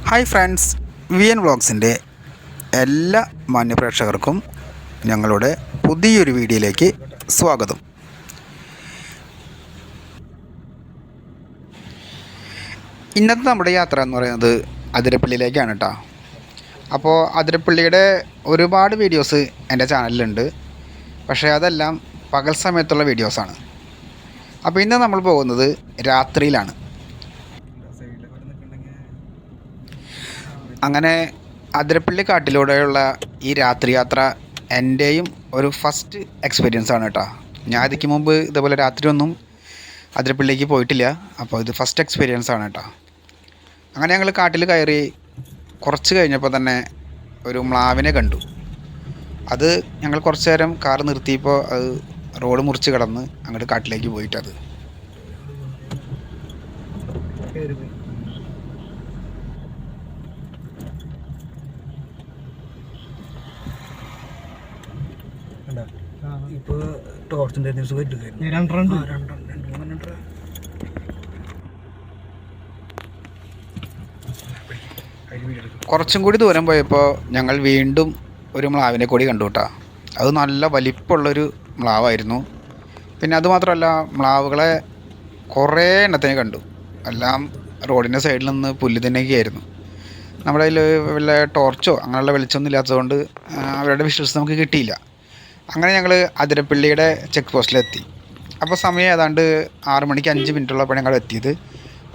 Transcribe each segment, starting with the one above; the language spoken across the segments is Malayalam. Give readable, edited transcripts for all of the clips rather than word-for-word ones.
ഹായ് ഫ്രണ്ട്സ്, വി എൻ വ്ളോഗ്സിൻ്റെ എല്ലാ മാന്യപ്രേക്ഷകർക്കും ഞങ്ങളുടെ പുതിയൊരു വീഡിയോയിലേക്ക് സ്വാഗതം. ഇന്നത്തെ നമ്മുടെ യാത്ര എന്ന് പറയുന്നത് അതിരപ്പള്ളിയിലേക്കാണ് കേട്ടോ. അപ്പോൾ അതിരപ്പള്ളിയുടെ ഒരുപാട് വീഡിയോസ് എൻ്റെ ചാനലിലുണ്ട്, പക്ഷേ അതെല്ലാം പകൽ സമയത്തുള്ള വീഡിയോസാണ്. അപ്പോൾ ഇന്ന് നമ്മൾ പോകുന്നത് രാത്രിയിലാണ്. അങ്ങനെ അതിരപ്പള്ളി കാട്ടിലൂടെയുള്ള ഈ രാത്രി യാത്ര എൻ്റെയും ഒരു ഫസ്റ്റ് എക്സ്പീരിയൻസ് ആണ് കേട്ടോ. ഞാൻ ഇതിക്ക് മുമ്പ് ഇതേപോലെ രാത്രി ഒന്നും അതിരപ്പള്ളിക്ക് പോയിട്ടില്ല. അപ്പോൾ ഇത് ഫസ്റ്റ് എക്സ്പീരിയൻസ് ആണ് കേട്ടോ. അങ്ങനെ ഞങ്ങൾ കാട്ടിൽ കയറി കുറച്ച് കഴിഞ്ഞപ്പോൾ തന്നെ ഒരു മ്ലാവിനെ കണ്ടു. അത് ഞങ്ങൾ കുറച്ച് നേരം കാർ നിർത്തിയപ്പോൾ അത് റോഡ് മുറിച്ച് കടന്ന് അങ്ങോട്ട് കാട്ടിലേക്ക് പോയിട്ടത്. ഇപ്പോൾ ടോർച്ചിൻ്റെ ന്യൂസ് കുറച്ചും കൂടി ദൂരം പോയപ്പോൾ ഞങ്ങൾ വീണ്ടും ഒരു മ്ലാവിനെ കൂടി കണ്ടു കേട്ടോ. അത് നല്ല വലിപ്പമുള്ളൊരു മ്ലാവായിരുന്നു. പിന്നെ അതുമാത്രമല്ല, മ്ലാവുകളെ കുറേ എണ്ണത്തിനെ കണ്ടു. എല്ലാം റോഡിൻ്റെ സൈഡിൽ നിന്ന് പുല്ല് തിന്നുകയായിരുന്നു. നമ്മുടെ കയ്യിൽ വല്ല ടോർച്ചോ അങ്ങനെയുള്ള വെളിച്ചമൊന്നും ഇല്ലാത്തതുകൊണ്ട് അവരുടെ വിഷ്വൽസ് നമുക്ക് കിട്ടിയില്ല. അങ്ങനെ ഞങ്ങൾ അതിരപ്പള്ളിയുടെ ചെക്ക് പോസ്റ്റിലെത്തി. അപ്പോൾ സമയം ഏതാണ്ട് 6 മണിക്ക് 5 മിനിറ്റുള്ളപ്പോൾ ഞങ്ങൾ എത്തിയത്.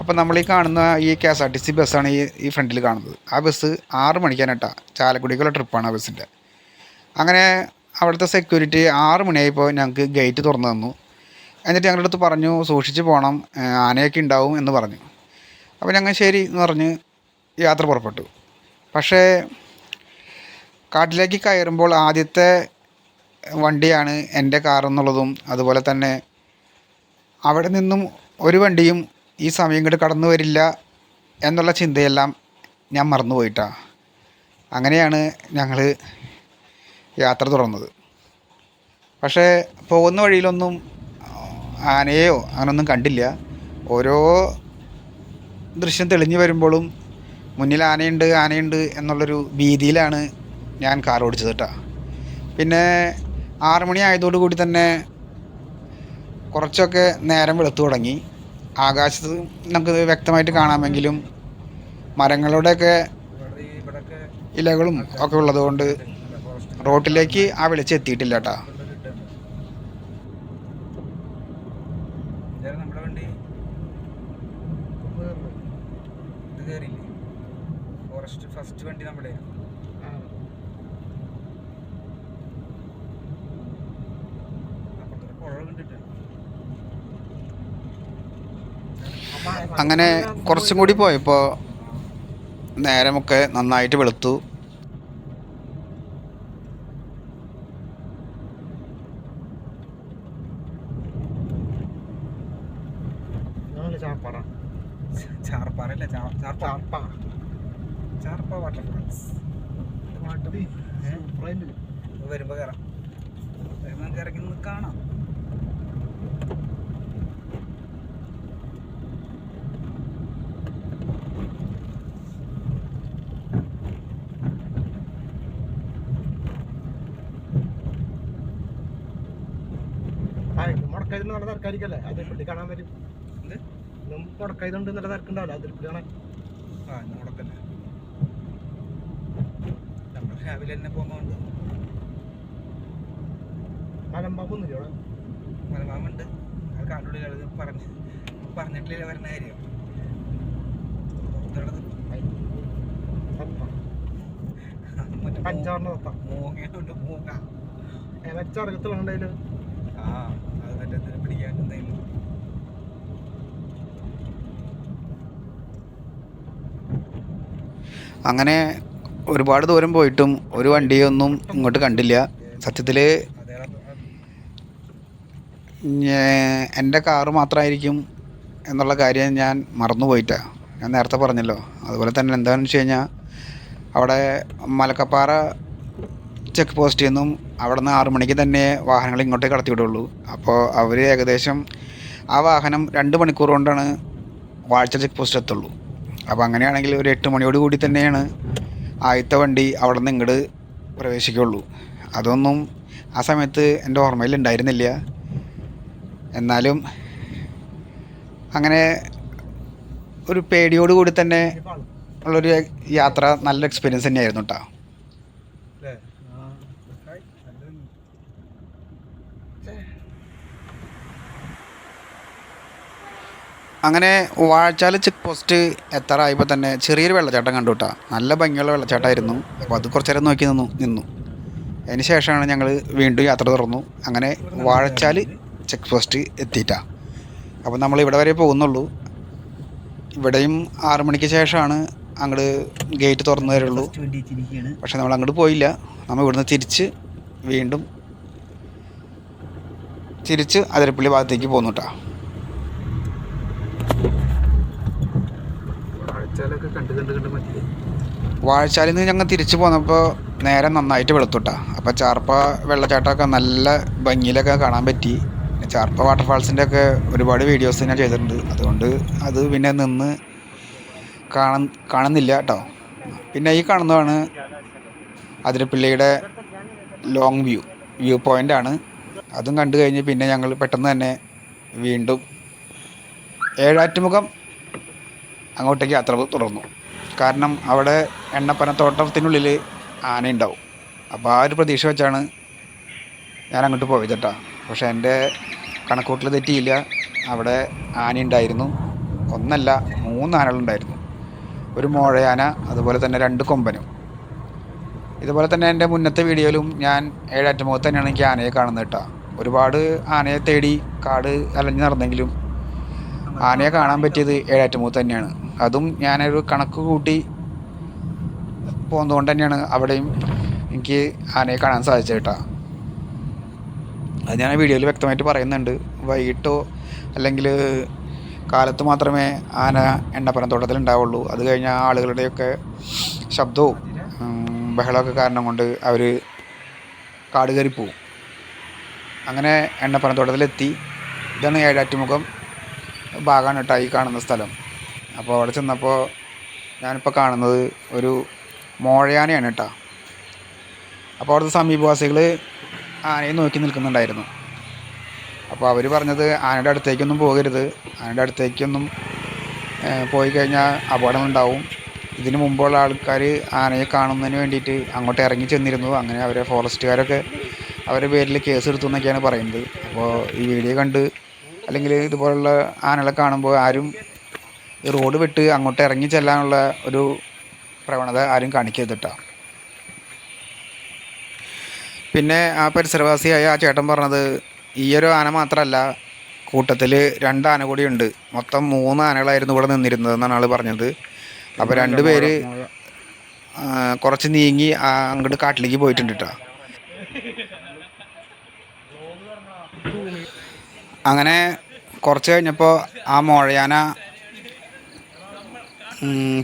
അപ്പോൾ നമ്മൾ ഈ കാണുന്ന ഈ KSRTC ബസ്സാണ് ഈ ഫ്രണ്ടിൽ കാണുന്നത്. ആ ബസ് 6 മണിക്കാണ് കേട്ടോ. ചാലക്കുടിക്കുള്ള ട്രിപ്പാണ് ആ ബസ്സിൻ്റെ. അങ്ങനെ അവിടുത്തെ സെക്യൂരിറ്റി 6 മണിയായപ്പോൾ ഞങ്ങൾക്ക് ഗേറ്റ് തുറന്നു തന്നു. എന്നിട്ട് ഞങ്ങളുടെ അടുത്ത് പറഞ്ഞു, സൂക്ഷിച്ച് പോകണം, ആനയൊക്കെ ഉണ്ടാവും എന്ന് പറഞ്ഞു. അപ്പോൾ ഞങ്ങൾ ശരി എന്ന് പറഞ്ഞ് യാത്ര പുറപ്പെട്ടു. പക്ഷേ കാട്ടിലേക്ക് കയറുമ്പോൾ ആദ്യത്തെ വണ്ടിയാണ് എൻ്റെ കാറെന്നുള്ളതും, അതുപോലെ തന്നെ അവിടെ നിന്നും ഒരു വണ്ടിയും ഈ സമയം ഇങ്ങോട്ട് കടന്നു വരില്ല എന്നുള്ള ചിന്തയെല്ലാം ഞാൻ മറന്നുപോയിട്ടാണ്. അങ്ങനെയാണ് ഞങ്ങൾ യാത്ര തുടർന്നത്. പക്ഷേ പോകുന്ന വഴിയിലൊന്നും ആനയോ അങ്ങനൊന്നും കണ്ടില്ല. ഓരോ ദൃശ്യം തെളിഞ്ഞു വരുമ്പോഴും മുന്നിൽ ആനയുണ്ട് എന്നുള്ളൊരു ഭീതിയിലാണ് ഞാൻ കാർ ഓടിച്ചത് കേട്ടോ. പിന്നെ 6 മണി ആയതോടുകൂടി തന്നെ കുറച്ചൊക്കെ നേരം വെളുത്തു തുടങ്ങി. ആകാശത്ത് നമുക്ക് വ്യക്തമായിട്ട് കാണാമെങ്കിലും മരങ്ങളുടെയൊക്കെ ഇലകളും ഒക്കെ ഉള്ളതുകൊണ്ട് റോട്ടിലേക്ക് ആ വെളിച്ചം എത്തിയിട്ടില്ല കേട്ടോ. ഫസ്റ്റ് വണ്ടി നമ്മുടെ അങ്ങനെ കുറച്ചും കൂടി പോയപ്പോൾ നേരമൊക്കെ നന്നായിട്ട് വെളുത്തു. ചാർപ്പ വാട്ടർഫാൾസ് വരുമ്പോൾ കയറാം. വരുമ്പോൾ നമുക്ക് ഇറങ്ങി നിന്ന് കാണാം. മുടക്കായതുകൊണ്ട് നല്ല തിരക്കായിരിക്കല്ലേ അതിരപ്പള്ളി കാണാൻ വരും. മുടക്കായതുകൊണ്ട് നല്ല തിരക്കുണ്ടാവില്ല അതിരപ്പള്ളി കാണാൻ. മുടക്കല്ലേ, നമ്മൾ രാവിലെ തന്നെ പോകുന്നതുകൊണ്ട്. മലമ്പാമ്പൊന്നുമില്ല അവിടെ? മലമ്പാമ്പുണ്ട്. അത് കാട്ടുള്ളിൽ പറഞ്ഞിട്ടില്ല വരുന്ന കാര്യം. അഞ്ചാറിന് തൊട്ടാം മൂങ്ങയുണ്ട്. മൂങ്ങ വെച്ചറിയത്തുണ്ടായാലും അത് മറ്റേ പിടിക്കാൻ എന്തായാലും. അങ്ങനെ ഒരുപാട് ദൂരം പോയിട്ടും ഒരു വണ്ടിയൊന്നും ഇങ്ങോട്ട് കണ്ടില്ല. സത്യത്തിൽ എൻ്റെ കാറ് മാത്രമായിരിക്കും എന്നുള്ള കാര്യം ഞാൻ മറന്നുപോയിട്ടാണ്. ഞാൻ നേരത്തെ പറഞ്ഞല്ലോ. അതുപോലെ തന്നെ എന്താണെന്ന് വെച്ച് കഴിഞ്ഞാൽ അവിടെ മലക്കപ്പാറ ചെക്ക് പോസ്റ്റിൽ നിന്നും അവിടെ നിന്ന് 6 മണിക്ക് തന്നെ വാഹനങ്ങൾ ഇങ്ങോട്ടേ കടത്തി വിടുള്ളൂ. അപ്പോൾ അവർ ഏകദേശം ആ വാഹനം 2 മണിക്കൂർ കൊണ്ടാണ് വാഴച്ച ചെക്ക് പോസ്റ്റ് എത്തുള്ളൂ. അപ്പോൾ അങ്ങനെയാണെങ്കിൽ ഒരു 8 മണിയോട് കൂടി തന്നെയാണ് ആദ്യത്തെ വണ്ടി അവിടെ നിന്ന് ഇങ്ങോട്ട് പ്രവേശിക്കുള്ളൂ. അതൊന്നും ആ സമയത്ത് എൻ്റെ ഓർമ്മയിൽ ഉണ്ടായിരുന്നില്ല. എന്നാലും അങ്ങനെ ഒരു പേടിയോട് കൂടി തന്നെ ഉള്ളൊരു യാത്ര നല്ല എക്സ്പീരിയൻസ് തന്നെയായിരുന്നു കേട്ടോ. അങ്ങനെ വാഴച്ചാൽ ചെക്ക് പോസ്റ്റ് എത്താറായപ്പോൾ തന്നെ ചെറിയൊരു വെള്ളച്ചാട്ടം കണ്ടു കേട്ടോ. നല്ല ഭംഗിയുള്ള വെള്ളച്ചാട്ടമായിരുന്നു. അപ്പോൾ അത് കുറച്ച് നേരം നോക്കി നിന്നു. അതിന് ശേഷമാണ് ഞങ്ങൾ വീണ്ടും യാത്ര തുറന്നു. അങ്ങനെ വാഴച്ചാൽ ചെക്ക് പോസ്റ്റ് എത്തിയിട്ടാ. അപ്പോൾ നമ്മൾ ഇവിടെ വരെ പോകുന്നുള്ളൂ. ഇവിടെയും 6 മണിക്ക് ശേഷമാണ് അങ്ങോട്ട് ഗേറ്റ് തുറന്നു തരുള്ളൂ. പക്ഷെ നമ്മൾ അങ്ങോട്ട് പോയില്ല. നമ്മൾ ഇവിടുന്ന് വീണ്ടും തിരിച്ച് അതിരപ്പള്ളി ഭാഗത്തേക്ക് പോന്നു കേട്ടോ. വാഴച്ചാലിൽ നിന്ന് ഞങ്ങൾ തിരിച്ചു പോന്നപ്പോൾ നേരെ നന്നായിട്ട് വെളുത്തുട്ടാ. അപ്പോൾ ചാർപ്പ വെള്ളച്ചാട്ടമൊക്കെ നല്ല ഭംഗിയിലൊക്കെ കാണാൻ പറ്റി. ചാർപ്പ വാട്ടർഫാൾസിൻ്റെ ഒക്കെ ഒരുപാട് വീഡിയോസ് ഞാൻ ചെയ്തിട്ടുണ്ട്. അതുകൊണ്ട് അത് പിന്നെ നിന്ന് കാണുന്നില്ല കേട്ടോ. പിന്നെ ഈ കാണുന്നതാണ് അതിരപ്പള്ളിയുടെ ലോങ് വ്യൂ പോയിൻ്റാണ്. അതും കണ്ടു കഴിഞ്ഞ് പിന്നെ ഞങ്ങൾ പെട്ടെന്ന് തന്നെ വീണ്ടും ഏഴാറ്റുമുഖം അങ്ങോട്ടേക്ക് യാത്ര തുടർന്നു. കാരണം അവിടെ എണ്ണപ്പനത്തോട്ടത്തിനുള്ളിൽ ആനയുണ്ടാവും. അപ്പോൾ ആ ഒരു പ്രതീക്ഷ വെച്ചാണ് ഞാൻ അങ്ങോട്ട് പോയത് കേട്ടോ. പക്ഷേ എൻ്റെ കണക്കൂട്ടിൽ തെറ്റിയില്ല. അവിടെ ആനയുണ്ടായിരുന്നു. 1 അല്ല 3 ആനകളുണ്ടായിരുന്നു. ഒരു മോഴയാന, അതുപോലെ തന്നെ 2 കൊമ്പനും. ഇതുപോലെ തന്നെ എൻ്റെ മുന്നത്തെ വീഡിയോയിലും ഞാൻ ഏഴാറ്റുമുഖത്ത് തന്നെയാണ് എനിക്ക് ആനയെ കാണുന്നത് കേട്ടോ. ഒരുപാട് ആനയെ തേടി കാട് അലഞ്ഞ് നടന്നെങ്കിലും ആനയെ കാണാൻ പറ്റിയത് ഏഴാറ്റുമുഖത്ത് തന്നെയാണ്. അതും ഞാനൊരു കണക്ക് കൂട്ടി പോകുന്നതുകൊണ്ട് തന്നെയാണ് അവിടെയും എനിക്ക് ആനയെ കാണാൻ സാധിച്ചത് കേട്ടോ. അത് ഞാൻ വീഡിയോയിൽ വ്യക്തമായിട്ട് പറയുന്നുണ്ട്. വൈകിട്ടോ അല്ലെങ്കിൽ കാലത്ത് മാത്രമേ ആന എണ്ണപ്പനത്തോട്ടത്തിൽ ഉണ്ടാവുള്ളൂ. അത് കഴിഞ്ഞാൽ ആളുകളുടെയൊക്കെ ശബ്ദവും ബഹളമൊക്കെ കാരണം കൊണ്ട് അവർ കാട് കയറി പോവും. അങ്ങനെ എണ്ണപ്പനത്തോട്ടത്തിലെത്തി. ഇതാണ് ഏഴാറ്റുമുഖം ഭാഗമാണ് കേട്ടോ ഈ കാണുന്ന സ്ഥലം. അപ്പോൾ അവിടെ ചെന്നപ്പോൾ ഞാനിപ്പോൾ കാണുന്നത് ഒരു മോഴയാനയാണ് കേട്ടോ. അപ്പോൾ അവിടുത്തെ സമീപവാസികൾ ആനയെ നോക്കി നിൽക്കുന്നുണ്ടായിരുന്നു. അപ്പോൾ അവർ പറഞ്ഞത് ആനയുടെ അടുത്തേക്കൊന്നും പോകരുത്, ആനയുടെ അടുത്തേക്കൊന്നും പോയി കഴിഞ്ഞാൽ അപകടങ്ങളുണ്ടാവും. ഇതിന് മുമ്പുള്ള ആൾക്കാർ ആനയെ കാണുന്നതിന് വേണ്ടിയിട്ട് അങ്ങോട്ട് ഇറങ്ങി ചെന്നിരുന്നു. അങ്ങനെ അവരെ ഫോറസ്റ്റുകാരൊക്കെ അവരുടെ പേരിൽ കേസ് എടുത്തു എന്നൊക്കെയാണ് പറയുന്നത്. അപ്പോൾ ഈ വീഡിയോ കണ്ട് അല്ലെങ്കിൽ ഇതുപോലുള്ള ആനകളെ കാണുമ്പോൾ ആരും ഈ റോഡ് വിട്ട് അങ്ങോട്ട് ഇറങ്ങി ചെല്ലാനുള്ള ഒരു പ്രവണത ആരും കാണിക്കരുത് കേട്ടോ. പിന്നെ ആ പരിസരവാസിയായ ആ ചേട്ടൻ പറഞ്ഞത് ഈ ഒരു ആന മാത്രമല്ല, കൂട്ടത്തിൽ 2 ആന കൂടിയുണ്ട്. മൊത്തം 3 ആനകളായിരുന്നു ഇവിടെ നിന്നിരുന്നതെന്നാണ് ആൾ പറഞ്ഞത്. അപ്പോൾ 2 പേര് കുറച്ച് നീങ്ങി അങ്ങോട്ട് കാട്ടിലേക്ക് പോയിട്ടുണ്ട് കേട്ടോ. അങ്ങനെ കുറച്ച് കഴിഞ്ഞപ്പോൾ ആ മോഴയാന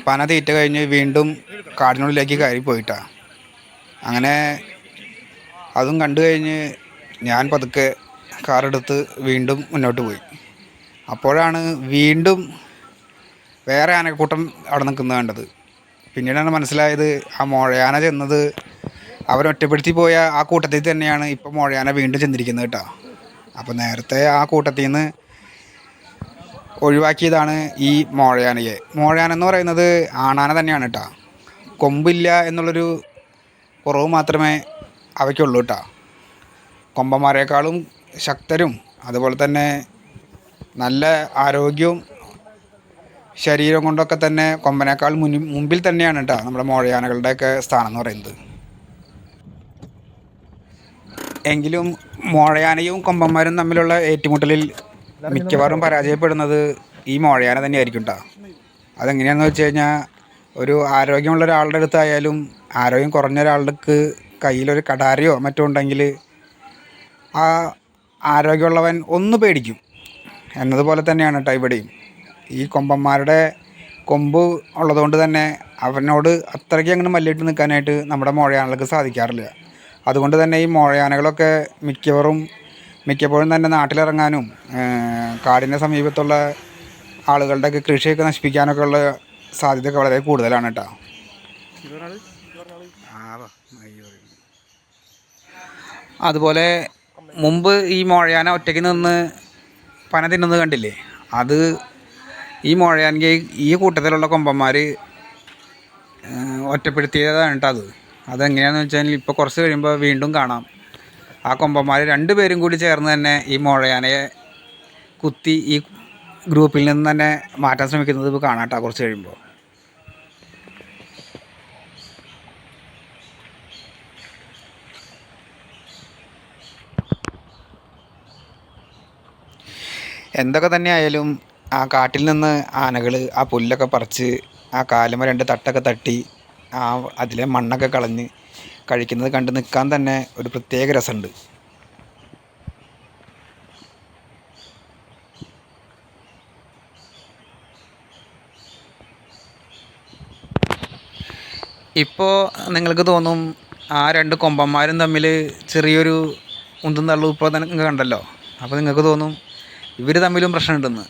പന തീറ്റ കഴിഞ്ഞ് വീണ്ടും കാടിനുള്ളിലേക്ക് കയറി പോയിട്ടാ. അങ്ങനെ അതും കണ്ടു കഴിഞ്ഞ് ഞാൻ പതുക്കെ കാറെടുത്ത് വീണ്ടും മുന്നോട്ട് പോയി. അപ്പോഴാണ് വീണ്ടും വേറെ ആനക്കൂട്ടം അവിടെ നിൽക്കുന്നത് കണ്ടത്. പിന്നീടാണ് മനസ്സിലായത് ആ മോഴയാന ചെന്നത് അവരൊറ്റപ്പെടുത്തി പോയ ആ കൂട്ടത്തിൽ തന്നെയാണ് ഇപ്പോൾ മോഴയാന വീണ്ടും ചെന്നിരിക്കുന്നത് കേട്ടോ. അപ്പോൾ നേരത്തെ ആ കൂട്ടത്തിൽ നിന്ന് ഒഴിവാക്കിയതാണ് ഈ മോഴയാനയെ. മോഴയാന എന്ന് പറയുന്നത് ആണാന തന്നെയാണ് കേട്ടോ. കൊമ്പില്ല എന്നുള്ളൊരു കുറവ് മാത്രമേ അവയ്ക്കുള്ളൂ കേട്ടോ. കൊമ്പന്മാരെക്കാളും ശക്തരും അതുപോലെ തന്നെ നല്ല ആരോഗ്യവും ശരീരം കൊണ്ടൊക്കെ തന്നെ കൊമ്പനേക്കാൾ മുമ്പിൽ തന്നെയാണ് കേട്ടോ നമ്മുടെ മോഴയാനകളുടെയൊക്കെ സ്ഥാനം എന്ന് പറയുന്നത്. എങ്കിലും മോഴയാനയും കൊമ്പന്മാരും തമ്മിലുള്ള ഏറ്റുമുട്ടലിൽ മിക്കവാറും പരാജയപ്പെടുന്നത് ഈ മോഴയാന തന്നെയായിരിക്കും കേട്ടോ. അതെങ്ങനെയാണെന്ന് വെച്ച് കഴിഞ്ഞാൽ ഒരു ആരോഗ്യമുള്ള ഒരാളുടെ അടുത്തായാലും ആരോഗ്യം കുറഞ്ഞ ഒരാളുടെ കയ്യിലൊരു കടാരയോ മറ്റോ ഉണ്ടെങ്കിൽ ആ ആരോഗ്യമുള്ളവൻ ഒന്ന് പേടിക്കും എന്നതുപോലെ തന്നെയാണ് കേട്ടോ ഇവിടെയും. ഈ കൊമ്പന്മാരുടെ കൊമ്പ് ഉള്ളതുകൊണ്ട് തന്നെ അവനോട് അത്രയ്ക്ക് അങ്ങനെ മല്ലിട്ട് നിൽക്കാനായിട്ട് നമ്മുടെ മോഴയാനകൾക്ക് സാധിക്കാറില്ല. അതുകൊണ്ട് തന്നെ ഈ മോഴയാനകളൊക്കെ മിക്കപ്പോഴും തന്നെ നാട്ടിലിറങ്ങാനും കാടിൻ്റെ സമീപത്തുള്ള ആളുകളുടെയൊക്കെ കൃഷിയൊക്കെ നശിപ്പിക്കാനൊക്കെ ഉള്ള സാധ്യതയൊക്കെ വളരെ കൂടുതലാണ് കേട്ടോ. അതുപോലെ മുമ്പ് ഈ മോഴയാന ഒറ്റയ്ക്ക് നിന്ന് പന തിന്നുന്നത് കണ്ടില്ലേ, അത് ഈ മോഴയാനയ്ക്ക് ഈ കൂട്ടത്തിലുള്ള കൊമ്പന്മാർ ഒറ്റപ്പെടുത്തിയതാണ് കേട്ടോ. അതെങ്ങനെയാണെന്ന് വെച്ചാൽ ഇപ്പോൾ കുറച്ച് കഴിയുമ്പോൾ വീണ്ടും കാണാം. ആ കൊമ്പന്മാർ 2 പേരും കൂടി ചേർന്ന് തന്നെ ഈ മോഴയാനയെ കുത്തി ഈ ഗ്രൂപ്പിൽ നിന്ന് തന്നെ മാറ്റാൻ ശ്രമിക്കുന്നത് ഇപ്പോൾ കാണാം കേട്ടോ കുറച്ച് കഴിയുമ്പോൾ. എന്തൊക്കെ തന്നെ ആയാലും ആ കാട്ടിൽ നിന്ന് ആനകൾ ആ പുല്ലൊക്കെ പറിച്ച് ആ കാലുമ 2 തട്ടൊക്കെ തട്ടി അതിലെ മണ്ണൊക്കെ കളഞ്ഞ് കഴിക്കുന്നത് കണ്ട് നിൽക്കാൻ തന്നെ ഒരു പ്രത്യേക രസമുണ്ട്. ഇപ്പോൾ നിങ്ങൾക്ക് തോന്നും ആ 2 കൊമ്പന്മാരും തമ്മിൽ ചെറിയൊരു ഉന്തും തള്ളും ഇപ്പോൾ തന്നെ നിങ്ങൾ കണ്ടല്ലോ. അപ്പോൾ നിങ്ങൾക്ക് തോന്നും ഇവർ തമ്മിലും പ്രശ്നമുണ്ടെന്ന്,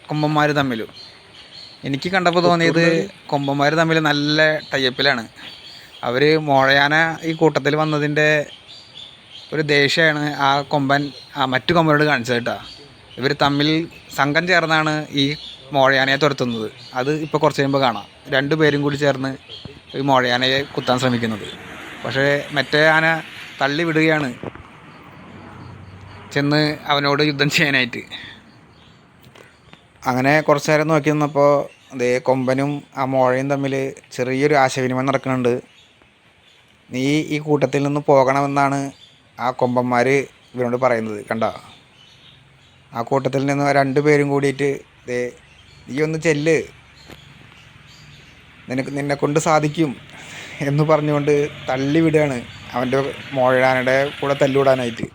കൊമ്പന്മാർ തമ്മിലും. എനിക്ക് കണ്ടപ്പോൾ തോന്നിയത് കൊമ്പന്മാർ തമ്മിൽ നല്ല ടൈപ്പിലാണ്. അവർ മോഴയാന ഈ കൂട്ടത്തിൽ വന്നതിൻ്റെ ഒരു ദേഷ്യമാണ് ആ കൊമ്പൻ മറ്റു കൊമ്പനോട് കാണിച്ചത് കേട്ടോ. ഇവർ തമ്മിൽ സംഘം ചേർന്നാണ് ഈ മോഴയാനയെ തുരത്തുന്നത്. അത് ഇപ്പോൾ കുറച്ച് കഴിയുമ്പോൾ കാണാം. 2 പേരും കൂടി ചേർന്ന് ഈ മോഴയാനയെ കുത്താൻ ശ്രമിക്കുന്നത്. പക്ഷേ മറ്റേ ആന തള്ളി വിടുകയാണ് ചെന്ന് അവനോട് യുദ്ധം ചെയ്യാനായിട്ട്. അങ്ങനെ കുറച്ച് നേരം നോക്കി നിന്നപ്പോൾ അതേ കൊമ്പനും ആ മോഴയും തമ്മിൽ ചെറിയൊരു ആശയവിനിമയം നടക്കുന്നുണ്ട്. നീ ഈ കൂട്ടത്തിൽ നിന്ന് പോകണമെന്നാണ് ആ കൊമ്പന്മാർ ഇവരോട് പറയുന്നത്. കണ്ടോ, ആ കൂട്ടത്തിൽ നിന്ന് 2 പേരും കൂടിയിട്ട് നീ ഒന്ന് ചെല്ല്, നിന്നെക്കൊണ്ട് സാധിക്കും എന്ന് പറഞ്ഞുകൊണ്ട് തള്ളി വിടുകയാണ് അവൻ്റെ മോഴയാനയുടെ കൂടെ തല്ലുവിടാനായിട്ട്.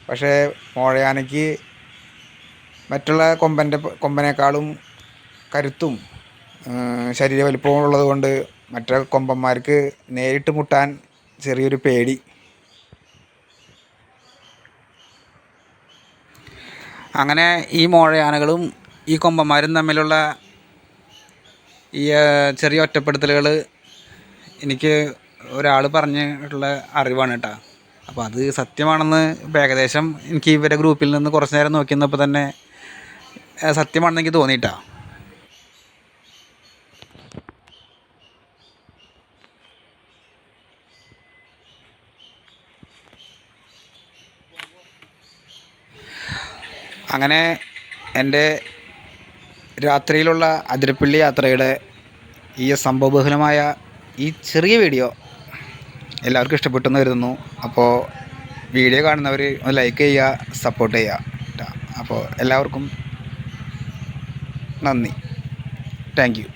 പക്ഷേ മോഴയാനയ്ക്ക് മറ്റുള്ള കൊമ്പനേക്കാളും കരുത്തും ശരീര വലിപ്പവും ഉള്ളത് കൊണ്ട് മറ്റേ കൊമ്പന്മാർക്ക് നേരിട്ട് മുട്ടാൻ ചെറിയൊരു പേടി. അങ്ങനെ ഈ മോഴയാനകളും ഈ കൊമ്പന്മാരും തമ്മിലുള്ള ഈ ചെറിയ ഒറ്റപ്പെടുത്തലുകൾ എനിക്ക് ഒരാൾ പറഞ്ഞിട്ടുള്ള അറിവാണ് കേട്ടോ. അപ്പോൾ അത് സത്യമാണെന്ന് ഇപ്പോൾ ഏകദേശം എനിക്ക് ഇവരുടെ ഗ്രൂപ്പിൽ നിന്ന് കുറച്ച് നേരം നോക്കി നിന്നപ്പോൾ തന്നെ സത്യമാണെന്ന് എനിക്ക് തോന്നിയിട്ടാ. അങ്ങനെ എൻ്റെ രാത്രിയിലുള്ള അതിരപ്പള്ളി യാത്രയുടെ ഈ സംഭവബഹുലമായ ഈ ചെറിയ വീഡിയോ എല്ലാവർക്കും ഇഷ്ടപ്പെട്ടെന്ന് കരുതുന്നു. അപ്പോൾ വീഡിയോ കാണുന്നവർ ഒന്ന് ലൈക്ക് ചെയ്യുക, സപ്പോർട്ട് ചെയ്യുക. അപ്പോൾ എല്ലാവർക്കും നന്ദി. Thank you.